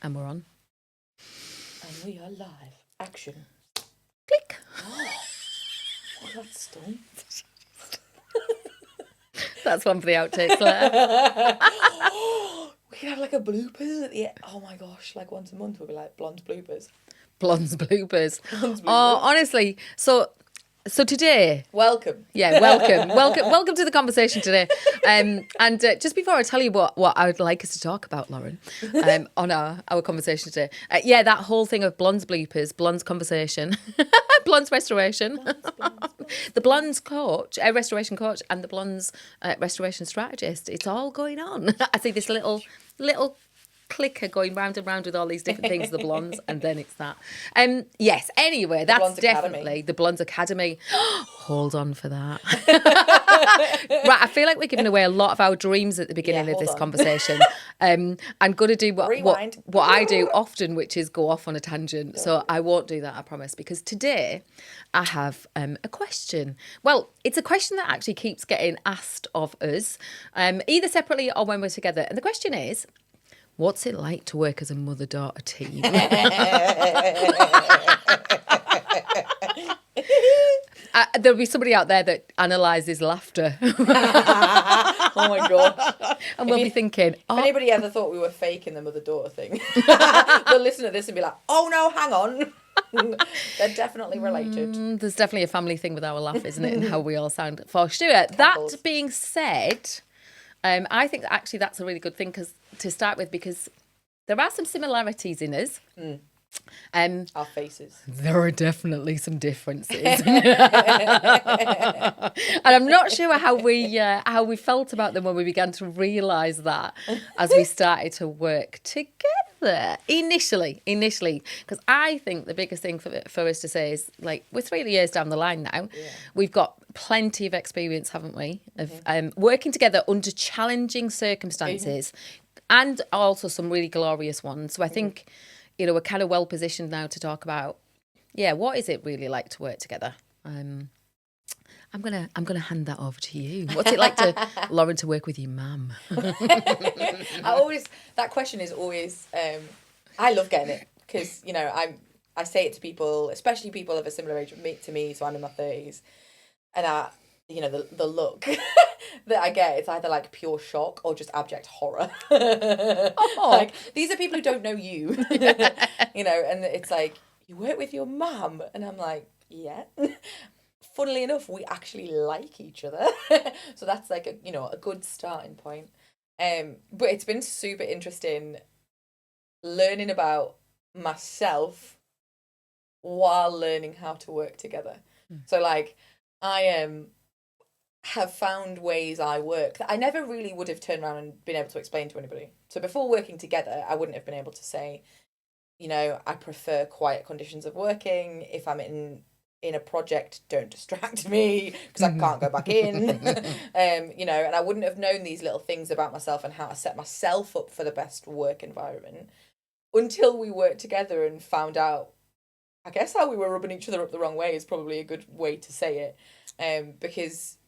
And we're on. And we are live. Action. Click. Oh, that's stung. That's one for the outtakes later. We could have like a bloopers at the end. Oh my gosh, like once a month we'll be like blonde bloopers. Blonde's bloopers. Blonde's bloopers. Oh, honestly. So today... Welcome. Yeah, welcome to the conversation today. And just before I tell you what I would like us to talk about, Lauren, on our conversation today, that whole thing of blonde's bloopers, blonde's conversation, blonde's restoration, the blonde's coach, restoration coach, and the blonde's restoration strategist. It's all going on. I see this little clicker going round and round with all these different things, the blondes, and then it's that. Yes, anyway, that's Blondes definitely Academy. the Blondes Academy. Hold on for that. Right, I feel like we're giving away a lot of our dreams at the beginning of hold this on. conversation. I'm going to do what I do often, which is go off on a tangent. So I won't do that, I promise, because today I have a question. Well, it's a question that actually keeps getting asked of us, either separately or when we're together. And the question is, what's it like to work as a mother-daughter team? There'll be somebody out there that analyses laughter. Oh my gosh. And we'll be thinking, If anybody ever thought we were faking the mother-daughter thing, they'll listen to this and be like, oh no, hang on. They're definitely related. there's definitely a family thing with our laugh, isn't it? And how we all sound for sure. Cackles. That being said, I think that actually that's a really good thing to start with, because there are some similarities in us. Our faces. There are definitely some differences. And I'm not sure how we felt about them when we began to realise that as we started to work together initially, because I think the biggest thing for us to say is, like, we're 3 years down the line now. Yeah. We've got plenty of experience, haven't we, of working together under challenging circumstances, and also some really glorious ones. So I think, we're kind of well positioned now to talk about, what is it really like to work together? I'm gonna hand that over to you. What's it like Lauren, to work with your mum? That question is always, I love getting it, because, I say it to people, especially people of a similar age to me, so I'm in my 30s, and the look that I get, it's either like pure shock or just abject horror. Like, these are people who don't know you, and it's like, you work with your mum, and I'm like, yeah. Funnily enough, we actually like each other, so that's like a good starting point. But it's been super interesting learning about myself while learning how to work together. So like, I have found ways I work that I never really would have turned around and been able to explain to anybody. So before working together, I wouldn't have been able to say, I prefer quiet conditions of working. If I'm in a project, don't distract me, because I can't go back in. And I wouldn't have known these little things about myself and how to set myself up for the best work environment until we worked together and found out, I guess, how we were rubbing each other up the wrong way is probably a good way to say it. Because,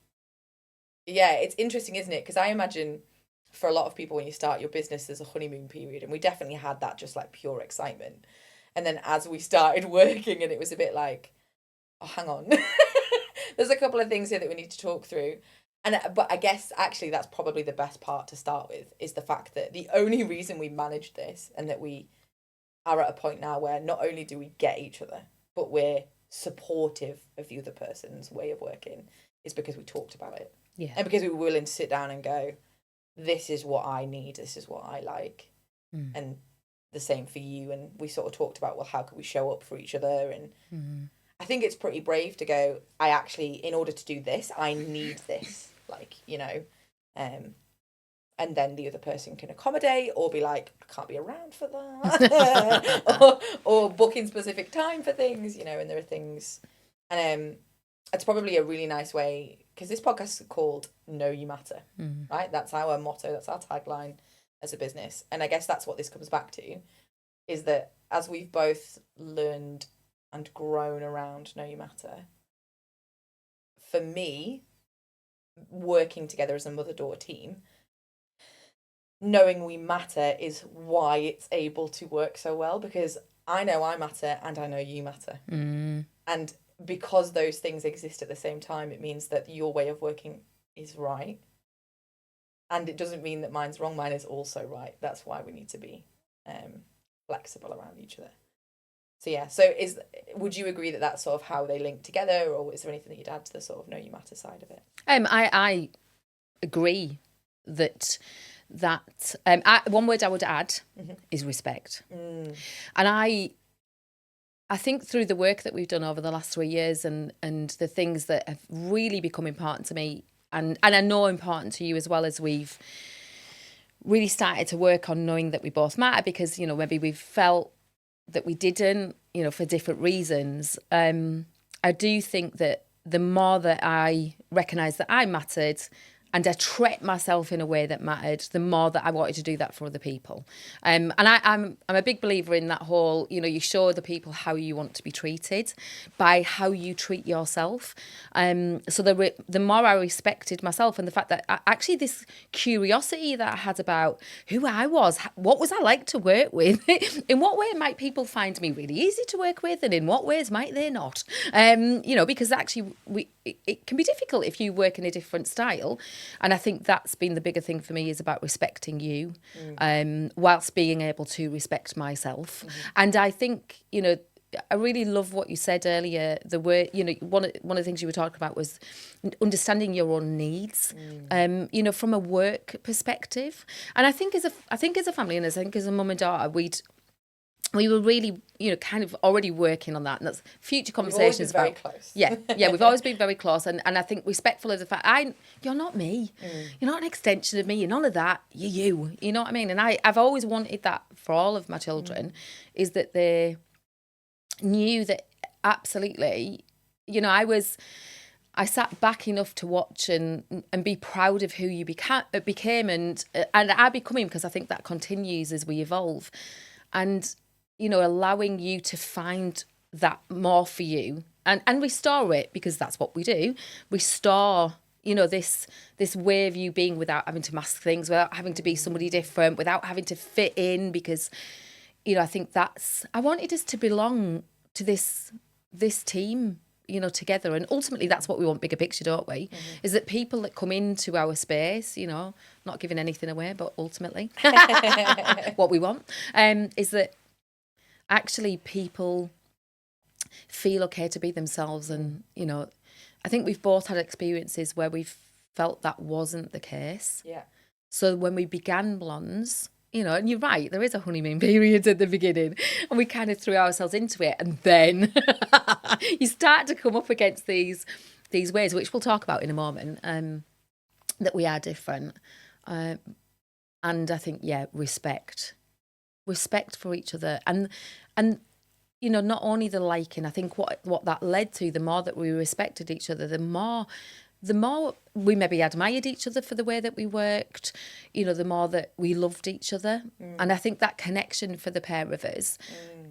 it's interesting, isn't it? Because I imagine for a lot of people, when you start your business, there's a honeymoon period, and we definitely had that, just like pure excitement. And then as we started working, and it was a bit like, oh, hang on, there's a couple of things here that we need to talk through. But I guess actually that's probably the best part to start with, is the fact that the only reason we managed this, and that we are at a point now where not only do we get each other, but we're supportive of the other person's way of working, is because we talked about it. Yeah. And because we were willing to sit down and go, this is what I need, this is what I like. And the same for you. And we sort of talked about, well, how can we show up for each other? And I think it's pretty brave to go, I actually, in order to do this, I need this. Like, and then the other person can accommodate or be like, I can't be around for that. or booking specific time for things, and there are things. And it's probably a really nice way, because this podcast is called Know You Matter, right? That's our motto, that's our tagline as a business. And I guess that's what this comes back to, is that as we've both learned and grown around Know You Matter, for me, working together as a mother-daughter team, knowing we matter is why it's able to work so well, because I know I matter and I know you matter. And because those things exist at the same time, it means that your way of working is right. And it doesn't mean that mine's wrong. Mine is also right. That's why we need to be flexible around each other. So yeah, would you agree that that's sort of how they link together, or is there anything that you'd add to the sort of know you matter side of it? I agree that one word I would add is respect. And I think through the work that we've done over the last 3 years and the things that have really become important to me and I know important to you as well, as we've really started to work on knowing that we both matter, because, you know, maybe we've felt that we didn't, you know, for different reasons. I do think that the more that I recognise that I mattered and I treat myself in a way that mattered, the more that I wanted to do that for other people. And I'm a big believer in that whole, you know, you show other people how you want to be treated by how you treat yourself. So the more I respected myself, and the fact that actually this curiosity that I had about who I was, what was I like to work with, in what way might people find me really easy to work with, and in what ways might they not? You know, because actually it can be difficult if you work in a different style. And I think that's been the bigger thing for me, is about respecting you, whilst being able to respect myself. And I think, you know, I really love what you said earlier. The word, you know, one of the things you were talking about was understanding your own needs, you know, from a work perspective. And I think as a family, and I think as a mum and daughter, we were really, you know, kind of already working on that, and that's future conversations we've always been very close. Yeah, we've always been very close, and I think respectful of the fact you're not me, you're not an extension of me, you're none of that, you're you know what I mean? And I've always wanted that for all of my children, is that they knew that absolutely, you know, I sat back enough to watch and be proud of who you became and are becoming, because I think that continues as we evolve, and you know, allowing you to find that more for you and restore it, because that's what we do. Restore, you know, this way of you being, without having to mask things, without having to be somebody different, without having to fit in, because, you know, I think I wanted us to belong to this team, you know, together. And ultimately that's what we want, bigger picture, don't we? Is that people that come into our space, you know, not giving anything away, but ultimately what we want, is that actually people feel okay to be themselves. And, you know, I think we've both had experiences where we've felt that wasn't the case. Yeah. So when we began Blondes, you know, and you're right, there is a honeymoon period at the beginning, and we kind of threw ourselves into it, and then you start to come up against these ways, which we'll talk about in a moment, that we are different. And I think, yeah, respect for each other, and you know, not only the liking. I think what that led to, the more that we respected each other, the more we maybe admired each other for the way that we worked, you know, the more that we loved each other. And I think that connection for the pair of us,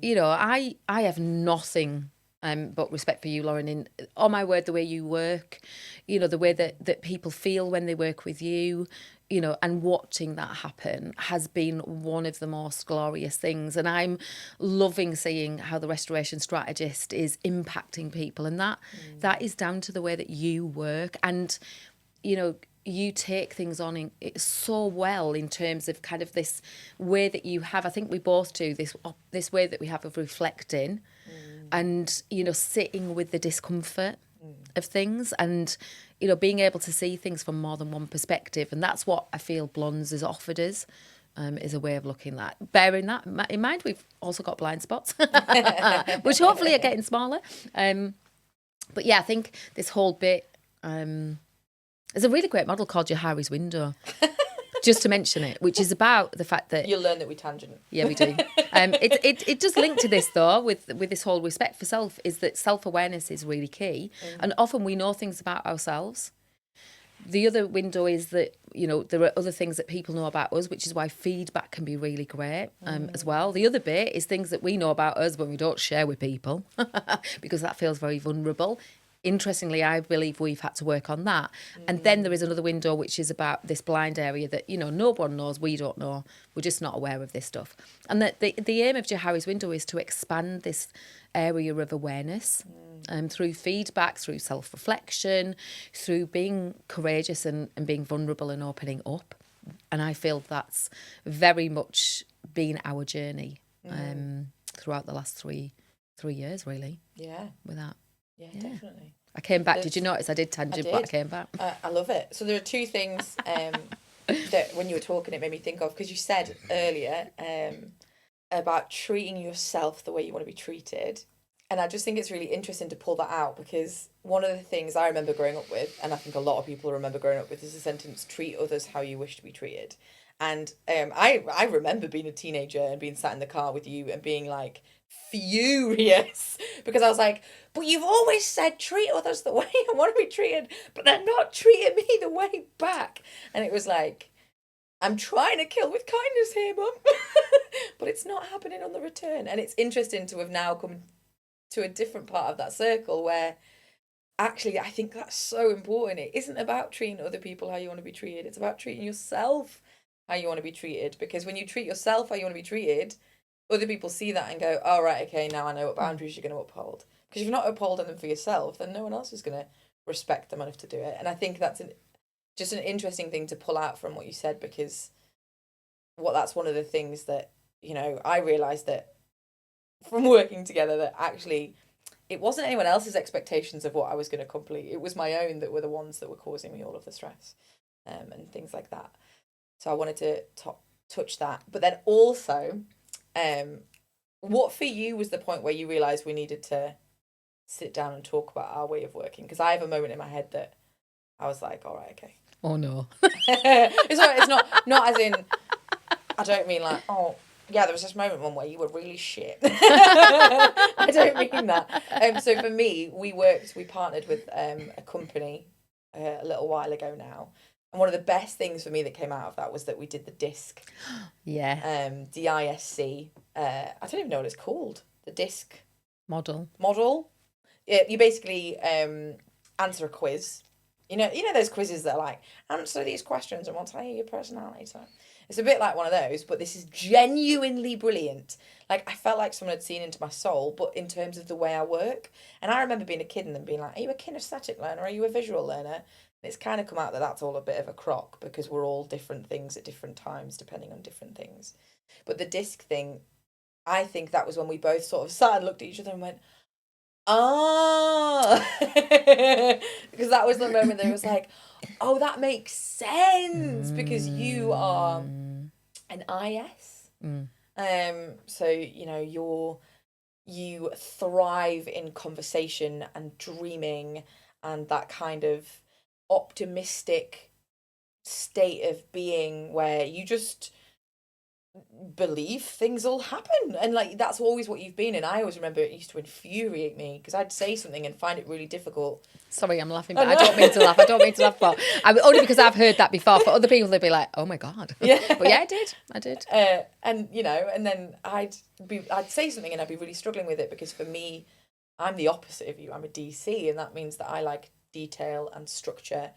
you know, I have nothing but respect for you, Lauren, in, oh my word, the way you work, you know, the way that people feel when they work with you, you know, and watching that happen has been one of the most glorious things. And I'm loving seeing how the restoration strategist is impacting people. And that is down to the way that you work. And, you know, you take things on it so well in terms of kind of this way that you have. I think we both do this way that we have of reflecting and, you know, sitting with the discomfort of things, and, you know, being able to see things from more than one perspective. And that's what I feel Blondes has offered us, is a way of looking at that. Bearing that in mind, we've also got blind spots, which hopefully are getting smaller. But yeah, I think this whole bit, there's a really great model called Your Harry's Window, just to mention it, which is about the fact that... You'll learn that we tangent. Yeah, we do. It does link to this, though, with this whole respect for self, is that self-awareness is really key. And often we know things about ourselves. The other window is that, you know, there are other things that people know about us, which is why feedback can be really great as well. The other bit is things that we know about us when we don't share with people, because that feels very vulnerable. interestingly, I believe we've had to work on that. And then there is another window, which is about this blind area that, you know, no one knows, we don't know, we're just not aware of this stuff. And that the aim of Johari's window is to expand this area of awareness through feedback, through self-reflection, through being courageous and being vulnerable and opening up. And I feel that's very much been our journey throughout the last three years, really. Yeah. With that. Yeah, definitely. I came back. Did you notice I did tangent, but I came back? I love it. So there are two things that when you were talking, it made me think of, because you said earlier about treating yourself the way you want to be treated. And I just think it's really interesting to pull that out, because one of the things I remember growing up with, and I think a lot of people remember growing up with, is the sentence, treat others how you wish to be treated. And I remember being a teenager and being sat in the car with you and being like furious because I was like, but you've always said treat others the way I want to be treated, but they're not treating me the way back. And it was like, I'm trying to kill with kindness here, Mum, but it's not happening on the return. And it's interesting to have now come to a different part of that circle where actually I think that's so important. It isn't about treating other people how you want to be treated. It's about treating yourself how you want to be treated. Because when you treat yourself how you want to be treated, other people see that and go, oh, right, okay, now I know what boundaries you're going to uphold. Because if you're not upholding them for yourself, then no one else is going to respect them enough to do it. And I think that's just an interesting thing to pull out from what you said, because that's one of the things that, you know, I realised that from working together, that actually it wasn't anyone else's expectations of what I was going to complete. It was my own that were the ones that were causing me all of the stress and things like that. So I wanted to touch that. But then also, what for you was the point where you realised we needed to sit down and talk about our way of working? Because I have a moment in my head that I was like, all right, okay. Oh, no. It's all right, it's not as in, I don't mean like, oh, yeah, there was this moment, Mum, where you were really shit. I don't mean that. So for me, we partnered with a company a little while ago now. And one of the best things for me that came out of that was that we did the DISC. Yeah. DISC. I don't even know what it's called. The DISC Model. You basically answer a quiz. You know those quizzes that are like, answer these questions and we'll tell you your personality. So it's a bit like one of those, but this is genuinely brilliant. Like, I felt like someone had seen into my soul, but in terms of the way I work. And I remember being a kid and then being like, are you a kinesthetic learner? Are you a visual learner? And it's kind of come out that that's all a bit of a crock, because we're all different things at different times, depending on different things. But the DISC thing, I think that was when we both sort of sat and looked at each other and went, because that was the moment that it was like, oh, that makes sense, because you are an IS. So, you know, you thrive in conversation and dreaming and that kind of optimistic state of being where you just believe things will happen, and like that's always what you've been. And I always remember it used to infuriate me because I'd say something and find it really difficult. Sorry, I'm laughing, but I don't mean to laugh. But only because I've heard that before. For other people, they'd be like, "Oh my god!" Yeah, but yeah, I did. And you know, and then I'd say something and I'd be really struggling with it, because for me, I'm the opposite of you. I'm a DC, and that means that I like detail and structure.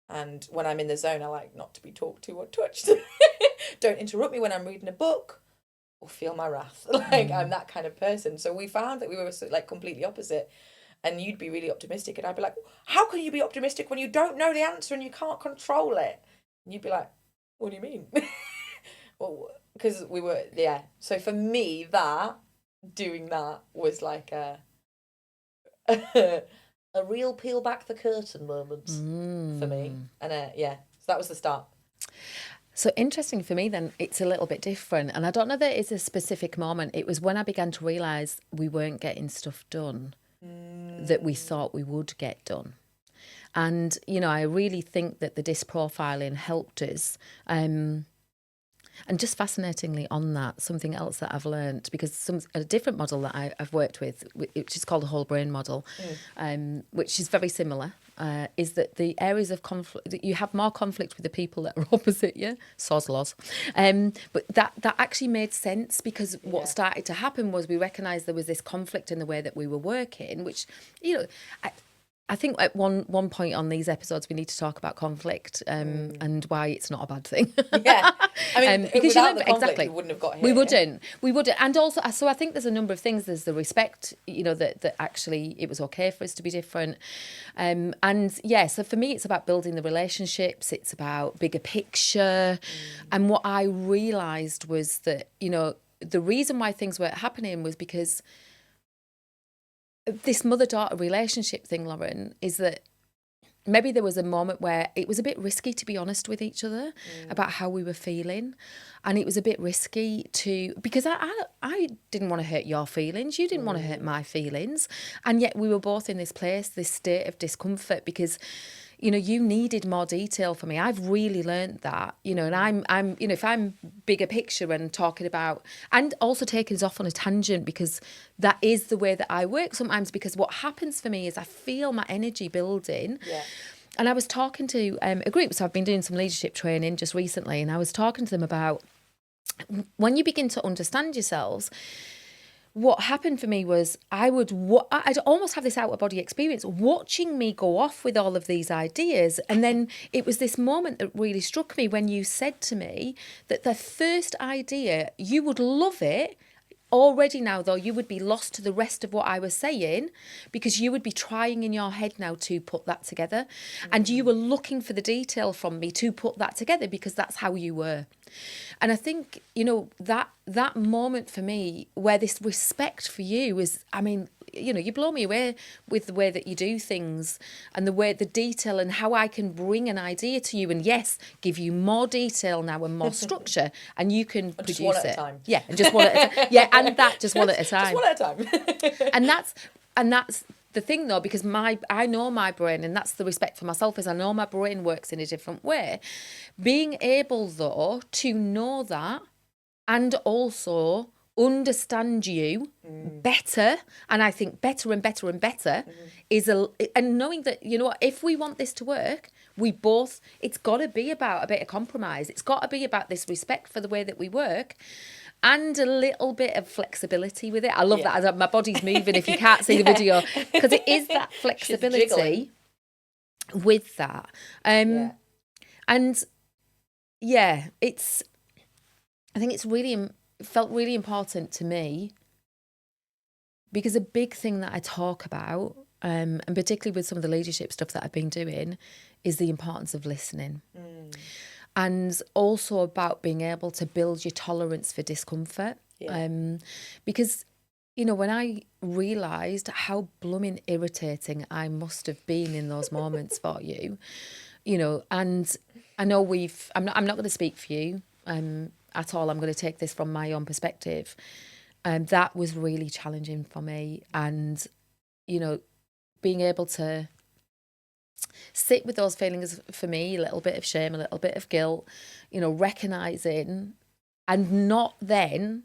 And when I'm in the zone, I like not to be talked to or touched. Don't interrupt me when I'm reading a book or feel my wrath. Like, I'm that kind of person. So we found that we were like completely opposite. And you'd be really optimistic. And I'd be like, how can you be optimistic when you don't know the answer and you can't control it? And you'd be like, what do you mean? Well, because we were, yeah. So for me, doing that was like a real peel back the curtain moment for me. And yeah, so that was the start. So interesting for me then, it's a little bit different. And I don't know that it's a specific moment. It was when I began to realise we weren't getting stuff done that we thought we would get done. And, you know, I really think that the DISC profiling helped us. And just fascinatingly on that, something else that I've learned, because a different model that I've worked with, which is called a whole brain model, which is very similar, is that the areas of conflict, that you have more conflict with the people that are opposite you, soz laws. But that actually made sense, because what started to happen was we recognised there was this conflict in the way that we were working, which, you know, I think at one point on these episodes we need to talk about conflict and why it's not a bad thing. Yeah, I mean, because without the conflict, exactly, you wouldn't have got here. We wouldn't, and also, so I think there's a number of things. There's the respect, that actually it was okay for us to be different, and yeah. So for me, it's about building the relationships. It's about bigger picture, and what I realised was that the reason why things weren't happening was because this mother-daughter relationship thing, Lauren, is that maybe there was a moment where it was a bit risky to be honest with each other about how we were feeling. And it was a bit risky because I didn't want to hurt your feelings. You didn't want to hurt my feelings. And yet we were both in this state of discomfort because you needed more detail from me. I've really learned that, and I'm if I'm bigger picture and talking about, and also taking us off on a tangent, because that is the way that I work sometimes, because what happens for me is I feel my energy building. Yeah. And I was talking to a group, so I've been doing some leadership training just recently, and I was talking to them about when you begin to understand yourselves. What happened for me was I'd almost have this out-of-body experience watching me go off with all of these ideas. And then it was this moment that really struck me when you said to me that the first idea, you would love it. Already now, though, you would be lost to the rest of what I was saying because you would be trying in your head now to put that together. And you were looking for the detail from me to put that together because that's how you were. And I think, that moment for me where this respect for you is, you blow me away with the way that you do things and the detail and how I can bring an idea to you and yes, give you more detail now and more structure and you can produce one at it. A time. Yeah, and just one at a time. Yeah, and that just one at a time. Just one at a time. and that's the thing though, because I know my brain, and that's the respect for myself, is I know my brain works in a different way. Being able though to know that and also understand you better, and I think better and better and better and knowing that, if we want this to work, it's got to be about a bit of compromise. It's got to be about this respect for the way that we work and a little bit of flexibility with it. I love that. My body's moving if you can't see the video, because it is that flexibility with that. And yeah, I think it felt really important to me because a big thing that I talk about, and particularly with some of the leadership stuff that I've been doing, is the importance of listening. And also about being able to build your tolerance for discomfort. Because, when I realised how blooming irritating I must have been in those moments for you, and I know I'm not going to speak for you at all. I'm going to take this from my own perspective. That was really challenging for me. And, being able to sit with those feelings for me, a little bit of shame, a little bit of guilt, recognising and not then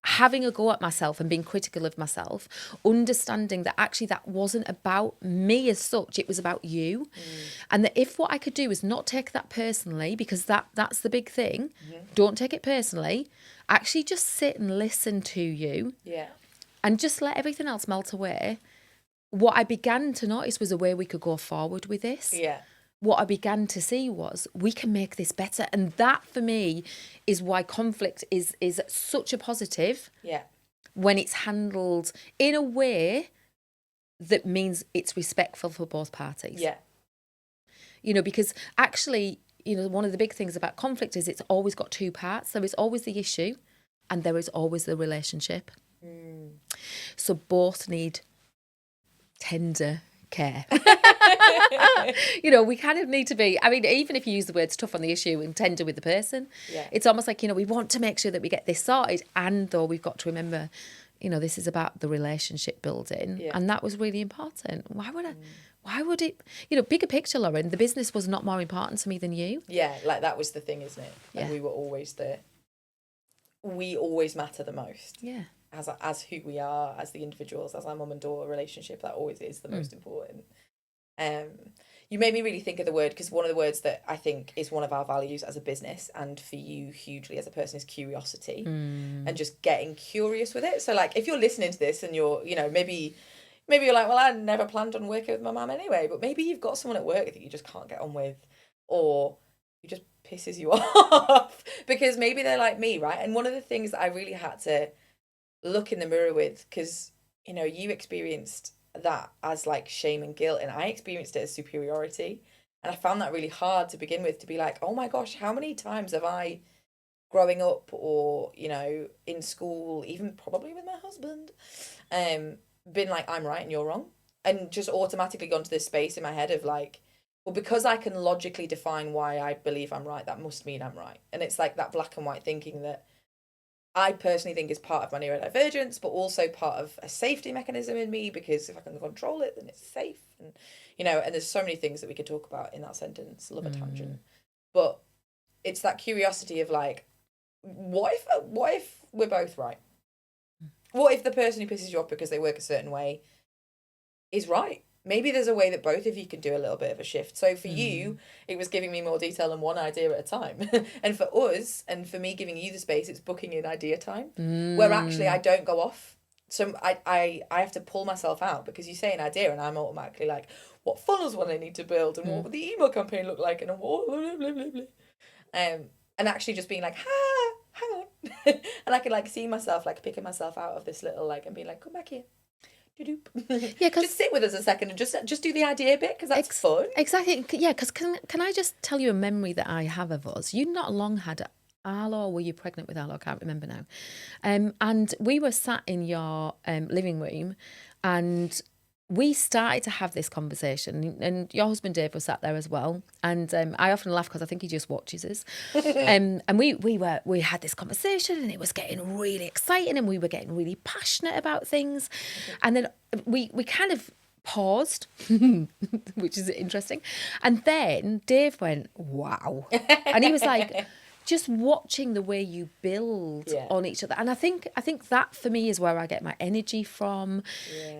having a go at myself and being critical of myself, understanding that actually that wasn't about me as such, it was about you. And that if what I could do is not take that personally, because that's the big thing, don't take it personally, actually just sit and listen to you and just let everything else melt away. What I began to notice was a way we could go forward with this. What I began to see was we can make this better. And that for me is why conflict is such a positive when it's handled in a way that means it's respectful for both parties. Because actually, one of the big things about conflict is it's always got two parts. There is always the issue and there is always the relationship. So both need tender care. We kind of need to be, even if you use the words tough on the issue and tender with the person, it's almost like, we want to make sure that we get this sorted. And though we've got to remember, this is about the relationship building. And that was really important. Why would it, bigger picture, Lauren, the business was not more important to me than you. Like that was the thing, isn't it? Like we were always we always matter the most. As who we are, as the individuals, as our mum and daughter relationship, that always is the most important. You made me really think of the word, because one of the words that I think is one of our values as a business and for you hugely as a person is curiosity and just getting curious with it. So like if you're listening to this and you're, maybe Maybe you're like, well, I never planned on working with my mum anyway, but maybe you've got someone at work that you just can't get on with, or who just pisses you off because maybe they're like me, right? And one of the things that I really had to look in the mirror with, because, you know, you experienced that as like shame and guilt, and I experienced it as superiority. And I found that really hard to begin with, to be like, oh my gosh, how many times have I, growing up or, you know, in school, even probably with my husband, been like, I'm right and you're wrong. And just automatically gone to this space in my head of like, well, because I can logically define why I believe I'm right, that must mean I'm right. And it's like that black and white thinking that I personally think is part of my neurodivergence, but also part of a safety mechanism in me, because if I can control it, then it's safe. And, you know, and there's so many things that we could talk about in that sentence. Love a tangent. But it's that curiosity of like, what if we're both right? What if the person who pisses you off because they work a certain way is right? Maybe there's a way that both of you can do a little bit of a shift. So for you, it was giving me more detail and one idea at a time. And for us, and for me giving you the space, it's booking in idea time, where actually I don't go off. So I have to pull myself out, because you say an idea and I'm automatically like, what funnels will I need to build, and what would the email campaign look like, and what blah, blah, blah, blah. And actually just being like, hang on. And I could like see myself like picking myself out of this little like, and being like, come back here. Yeah, just sit with us a second and just do the idea bit, because that's fun. Exactly. Yeah, because can I just tell you a memory that I have of us? You not long had Arlo, or were you pregnant with Arlo? I can't remember now. And we were sat in your living room, and we started to have this conversation, and your husband Dave was sat there as well. And I often laugh because I think he just watches us. And we had this conversation, and it was getting really exciting, and we were getting really passionate about things. And then we kind of paused, which is interesting. And then Dave went, wow. And he was like, just watching the way you build on each other. And I think that for me is where I get my energy from.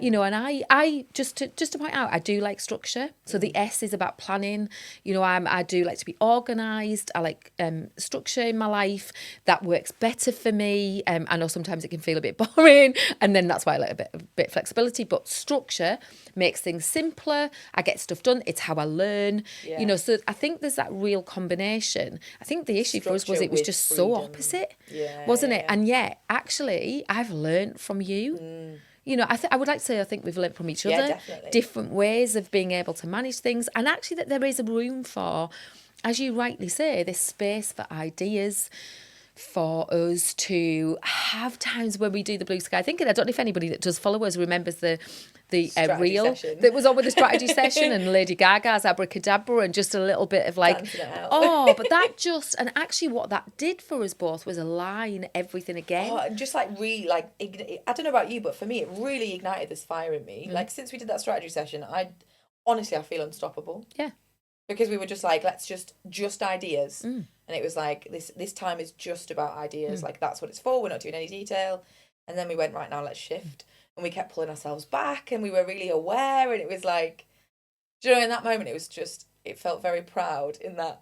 You know, and I just to point out, I do like structure. So the S is about planning. You know, I do like to be organised. I like structure in my life. That works better for me. I know sometimes it can feel a bit boring, and then that's why I like a bit of flexibility. But structure makes things simpler. I get stuff done. It's how I learn. You know, so I think there's that real combination. I think the issue for us was it was just freedom. So opposite, wasn't it? And yet, actually, I've learned from you. You know, I would like to say I think we've learned from each other. Definitely. Different ways of being able to manage things, and actually that there is a room for, as you rightly say, this space for ideas, for us to have times where we do the blue sky. I don't know if anybody that does follow us remembers the reel session that was on with the strategy session, and Lady Gaga's abracadabra, and just a little bit of like, but that just, and actually what that did for us both was align everything again. And just like I don't know about you, but for me, it really ignited this fire in me. Like since we did that strategy session, I feel unstoppable. Yeah. Because we were just like, let's just ideas. And it was like, this time is just about ideas. Like, that's what it's for. We're not doing any detail. And then we went, right, now let's shift. And we kept pulling ourselves back, and we were really aware. And it was like, you know, in that moment, it felt very proud, in that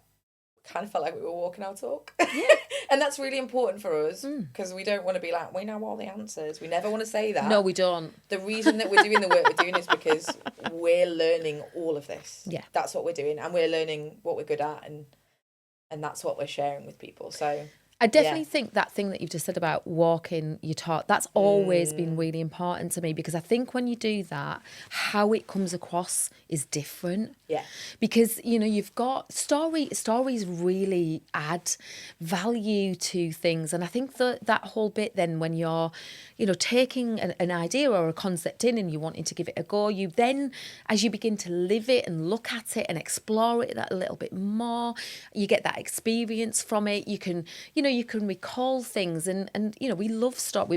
kind of felt like we were walking our talk. Yeah. And that's really important for us, because we don't want to be like, we know all the answers. We never want to say that. No, we don't. The reason that we're doing the work we're doing is because we're learning all of this. Yeah. That's what we're doing. And we're learning what we're good at, and that's what we're sharing with people. So I definitely think that thing that you've just said about walking your talk, that's always been really important to me, because I think when you do that, how it comes across is different. Yeah. Because, you know, you've got stories really add value to things. And I think that whole bit then, when you're, you know, taking an idea or a concept in and you wanting to give it a go, you then, as you begin to live it and look at it and explore it that a little bit more, you get that experience from it. You can, you know, you can recall things, and you know,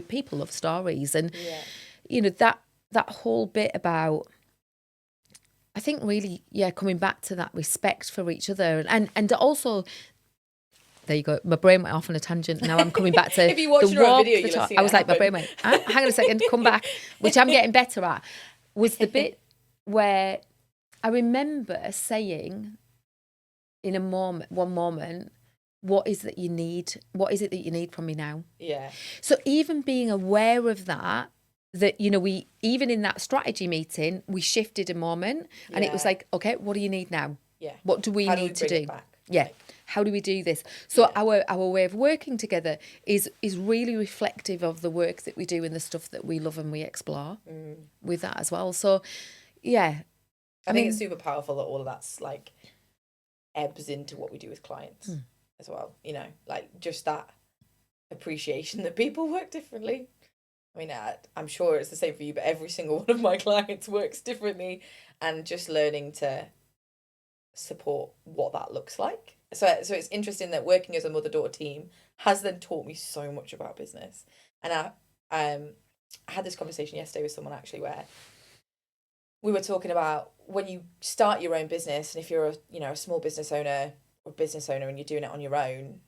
people love stories, and you know, that whole bit about, I think really, coming back to that respect for each other, and also, there you go, my brain went off on a tangent. Now I'm coming back to if you watch our video, you'll see I was like, my brain went, hang on a second, come back, which I'm getting better at, was the bit where I remember saying in one moment, what is it that you need from me now? Yeah. So even being aware of that, that, you know, we, even in that strategy meeting, we shifted a moment and it was like, okay, what do you need now? Yeah. What do we How do need we to bring do? it back? Yeah. Like, How do we do this? So Yeah. our way of working together is really reflective of the work that we do and the stuff that we love and we explore with that as well. So, yeah. I think it's super powerful that all of that's like ebbs into what we do with clients as well. You know, like just that appreciation that people work differently. I mean, I'm sure it's the same for you, but every single one of my clients works differently, and just learning to support what that looks like. So it's interesting that working as a mother-daughter team has then taught me so much about business. And I had this conversation yesterday with someone actually where we were talking about when you start your own business, and if you're a small business owner or business owner and you're doing it on your own,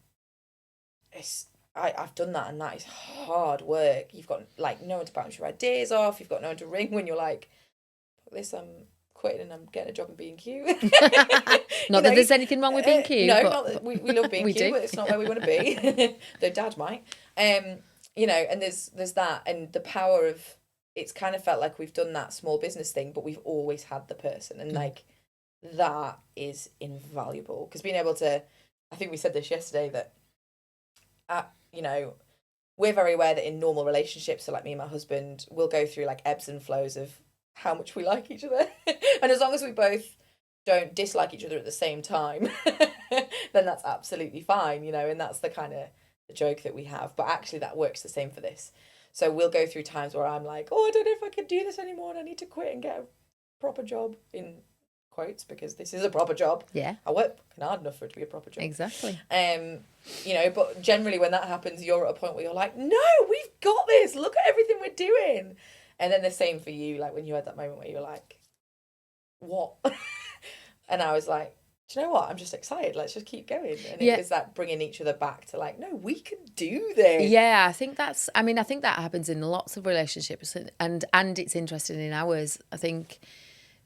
I've done that, and that is hard work. You've got like no one to bounce your ideas off. You've got no one to ring when you're like, this, I'm quitting and I'm getting a job in B&Q. Not that there's anything wrong with B&Q. No, but not that we love B&Q, we do. but it's not where we want to be. Though Dad might. You know, and there's that, and the power of, it's kind of felt like we've done that small business thing, but we've always had the person, and like that is invaluable, because being able to, I think we said this yesterday, that you know, we're very aware that in normal relationships, so like me and my husband, we'll go through like ebbs and flows of how much we like each other. And as long as we both don't dislike each other at the same time, then that's absolutely fine, you know, and that's the kind of the joke that we have. But actually that works the same for this. So we'll go through times where I'm like, oh, I don't know if I can do this anymore and I need to quit and get a proper job, in quotes, because this is a proper job. Yeah. I work hard enough for it to be a proper job. Exactly. You know, but generally when that happens, you're at a point where you're like, no, we've got this. Look at everything we're doing. And then the same for you, like when you had that moment where you're like, what? And I was like, do you know what? I'm just excited. Let's just keep going. And it was that bringing each other back to like, no, we can do this. Yeah, I think that happens in lots of relationships, and it's interesting in ours. I think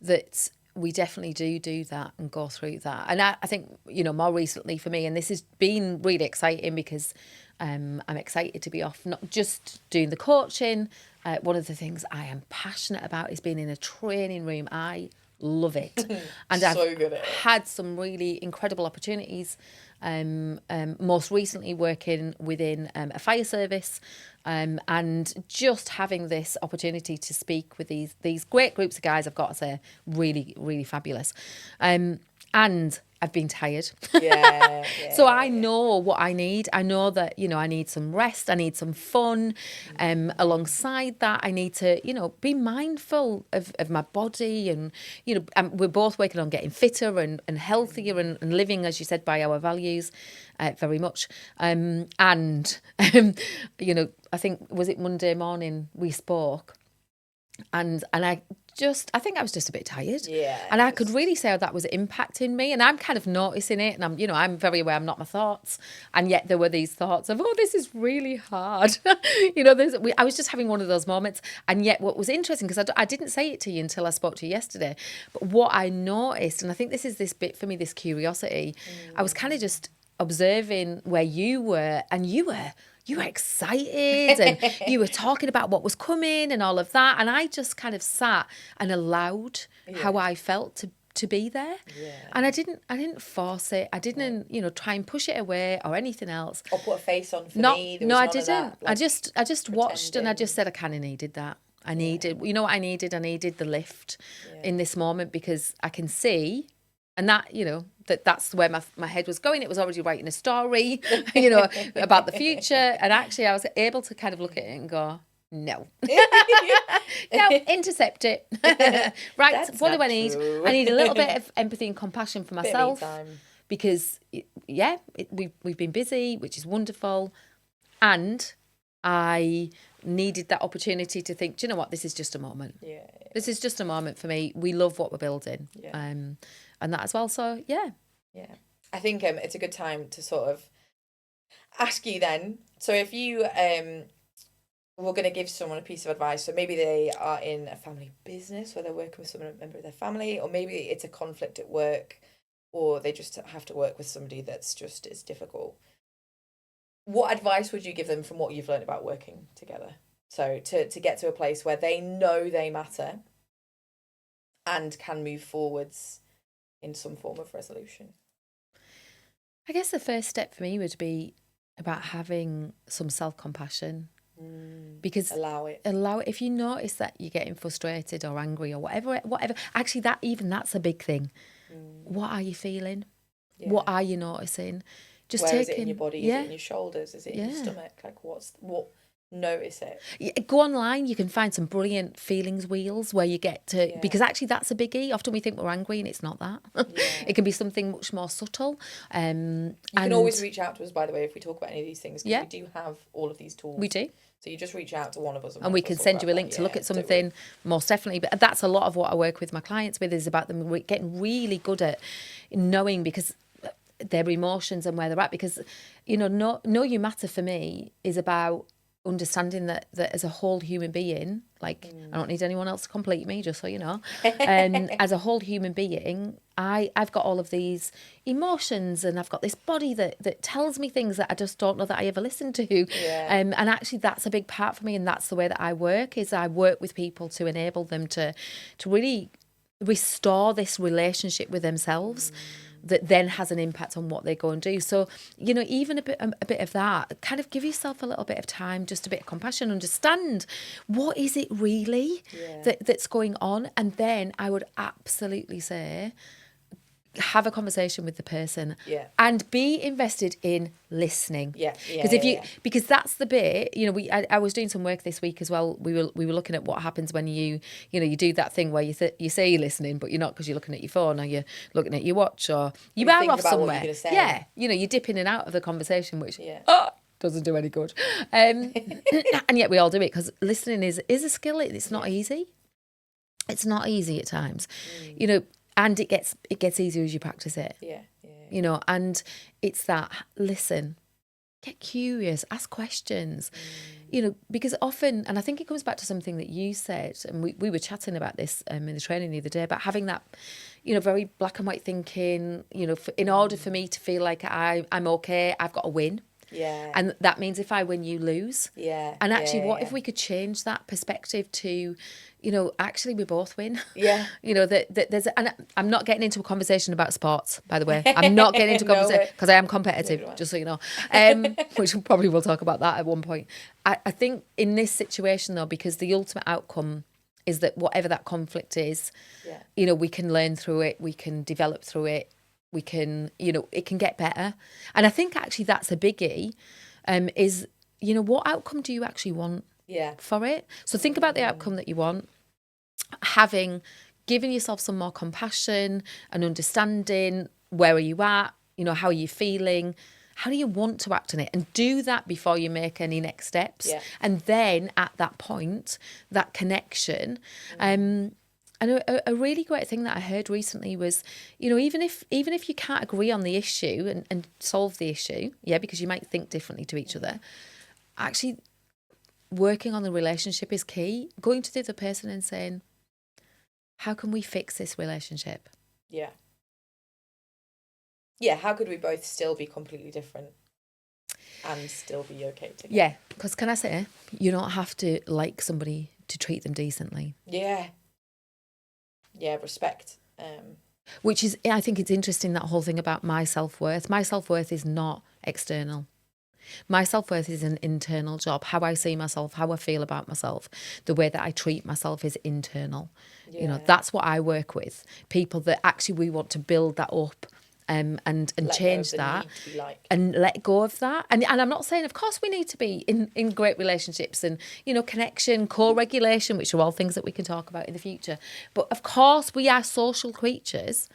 that we definitely do that and go through that. And I think, you know, more recently for me, and this has been really exciting because I'm excited to be off, not just doing the coaching. One of the things I am passionate about is being in a training room. I love it. And So I've good at it. had some really incredible opportunities. Most recently working within a fire service, and just having this opportunity to speak with these great groups of guys, I've got to say, really, really fabulous. And I've been tired. Yeah. So I know what I need. I know that, you know, I need some rest. I need some fun. Alongside that, I need to, you know, be mindful of my body. And, you know, we're both working on getting fitter and healthier and living, as you said, by our values very much. And, you know, I think, was it Monday morning we spoke? And I think I was just a bit tired. Yeah. And I could really say how that was impacting me. And I'm kind of noticing it. And I'm very aware I'm not my thoughts. And yet there were these thoughts of, oh, this is really hard. You know, I was just having one of those moments. And yet what was interesting, because I didn't say it to you until I spoke to you yesterday, but what I noticed, and I think this is this bit for me, this curiosity, I was kind of just observing where you were, and you were excited and you were talking about what was coming and all of that. And I just kind of sat and allowed how I felt to be there. Yeah. And I didn't force it. I didn't, you know, try and push it away or anything else. Or put a face on for me. No, I didn't. That, like, I just watched and I just said I kind of needed that. I needed, you know what I needed? I needed the lift in this moment, because I can see, and that, you know, that's where my head was going. It was already writing a story, you know, about the future. And actually I was able to kind of look at it and go, no. No, intercept it. Right, That's what do not I need? true. I need a little bit of empathy and compassion for myself. Bit of me time. Because, we've been busy, which is wonderful. And I needed that opportunity to think, do you know what, this is just a moment. Yeah. This is just a moment for me. We love what we're building. Yeah. And that as well. So, yeah. Yeah. I think it's a good time to sort of ask you then. So if you were going to give someone a piece of advice, so maybe they are in a family business where they're working with someone, a member of their family, or maybe it's a conflict at work, or they just have to work with somebody that's just as difficult. What advice would you give them from what you've learned about working together? So to get to a place where they know they matter and can move forwards in some form of resolution. I guess the first step for me would be about having some self-compassion. Because allow it. If you notice that you're getting frustrated or angry or whatever, actually that's a big thing. What are you feeling? Yeah. What are you noticing? Just where is it in your body? Is it in your shoulders? Is it in your stomach? Like what? Notice it. Go online, you can find some brilliant feelings wheels where you get to, because actually that's a biggie. Often we think we're angry and it's not that. It can be something much more subtle. You can always reach out to us, by the way, if we talk about any of these things, because we do have all of these tools. We do. So you just reach out to one of us and we can send you a link to look at something, most definitely. But that's a lot of what I work with my clients with, is about them getting really good at knowing, because their emotions and where they're at. Because, know you matter for me is about understanding that as a whole human being, like I don't need anyone else to complete me, just so you know. And as a whole human being, I've got all of these emotions, and I've got this body that tells me things that I just don't know that I ever listened to. And actually that's a big part for me, and that's the way that I work with people to enable them to really restore this relationship with themselves. That then has an impact on what they go and do. So, even a bit of that, kind of give yourself a little bit of time, just a bit of compassion, understand what is it really that's going on. And then I would absolutely say, have a conversation with the person and be invested in listening. Because that's the bit, I was doing some work this week as well. We were looking at what happens when you do that thing where you say you're listening, but you're not, because you're looking at your phone or you're looking at your watch or you are off somewhere. You dip in and out of the conversation, which doesn't do any good. And yet we all do it, because listening is a skill. It's not easy. It's not easy at times, and it gets easier as you practice it. And it's that, listen, get curious, ask questions, because often, and I think it comes back to something that you said, and we were chatting about this in the training the other day, about having that, very black and white thinking, in order for me to feel like I'm okay, I've got to win. And that means if I win, you lose. And actually, what if we could change that perspective to, actually we both win. That there's, and I'm not getting into a conversation about sports, by the way. I'm not getting into a conversation, because I am competitive, just so you know. Which probably we'll talk about that at one point. I think in this situation though, because the ultimate outcome is that whatever that conflict is, we can learn through it, we can develop through it. We can, it can get better. And I think actually that's a biggie, is, what outcome do you actually want for it? So think about the outcome that you want, given yourself some more compassion and understanding, where are you at, how are you feeling, how do you want to act on it, and do that before you make any next steps. And then at that point, that connection, and a really great thing that I heard recently was, even if you can't agree on the issue and solve the issue, because you might think differently to each other, actually working on the relationship is key. Going to the other person and saying, how can we fix this relationship? How could we both still be completely different and still be okay together? Because can I say, you don't have to like somebody to treat them decently. Respect. Which is, I think it's interesting, that whole thing about my self-worth. My self-worth is not external. My self-worth is an internal job. How I see myself, how I feel about myself, the way that I treat myself is internal. That's what I work with. People that actually we want to build that up. And change that and let go of that. And I'm not saying, of course, we need to be in great relationships and, connection, co-regulation, which are all things that we can talk about in the future. But of course, we are social creatures.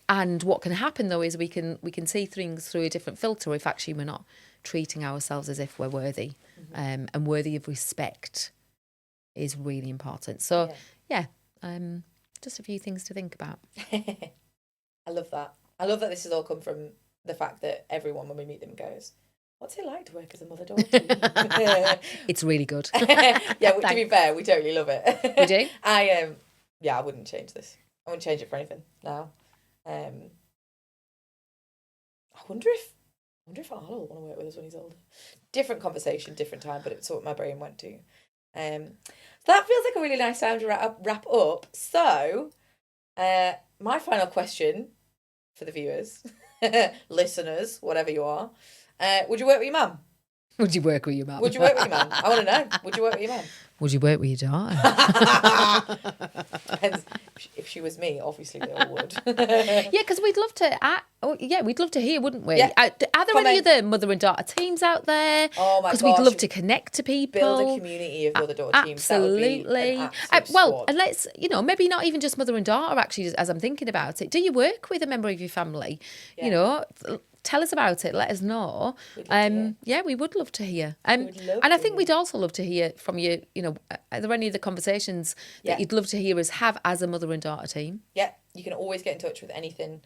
And what can happen, though, is we can see things through a different filter if actually we're not treating ourselves as if we're worthy. And worthy of respect is really important. So, just a few things to think about. I love that. I love that this has all come from the fact that everyone, when we meet them, goes, what's it like to work as a mother-daughter? It's really good. To be fair, we totally love it. We do? I wouldn't change this. I wouldn't change it for anything now. I wonder if Arlo will want to work with us when he's older. Different conversation, different time, but it's what my brain went to. So that feels like a really nice time to wrap up. So, my final question for the viewers, listeners, whatever you are, would you work with your mum? Would you work with your mum? Would you work with your mum? I want to know. Would you work with your mum? Would you work with your daughter? Depends. If she was me, obviously they all would. Yeah, because we'd love to. We'd love to hear, wouldn't we? Yeah. Are there any other mother and daughter teams out there? Oh my gosh! Because we'd love to connect to people, build a community of mother-daughter teams. Absolutely. That would be an absolute squad. And let's maybe not even just mother and daughter. Actually, as I'm thinking about it, do you work with a member of your family? Yeah. Tell us about it. Let us know. Yeah, we would love to hear. And I think we'd also love to hear from you. Are there any of the conversations that you'd love to hear us have as a mother and daughter team? Yeah, you can always get in touch with anything.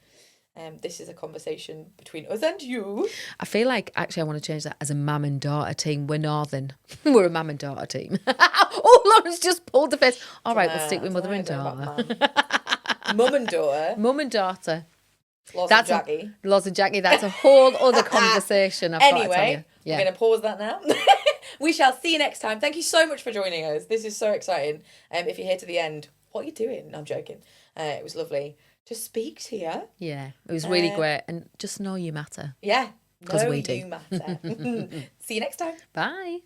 This is a conversation between us and you. I feel like actually I want to change that as a mum and daughter team. We're northern. We're a mum and daughter team. Oh, Lauren's just pulled the face. All right, we'll stick with mother and daughter. Mum and daughter. Mum and daughter. Loz and Jackie, that's a whole other conversation. Anyway, we're going to pause that now. We shall see you next time. Thank you so much for joining us. This is so exciting. If you're here to the end, what are you doing? No, I'm joking. It was lovely to speak to you. Yeah, it was really great. And just know you matter. Yeah, because we do. You matter. See you next time. Bye.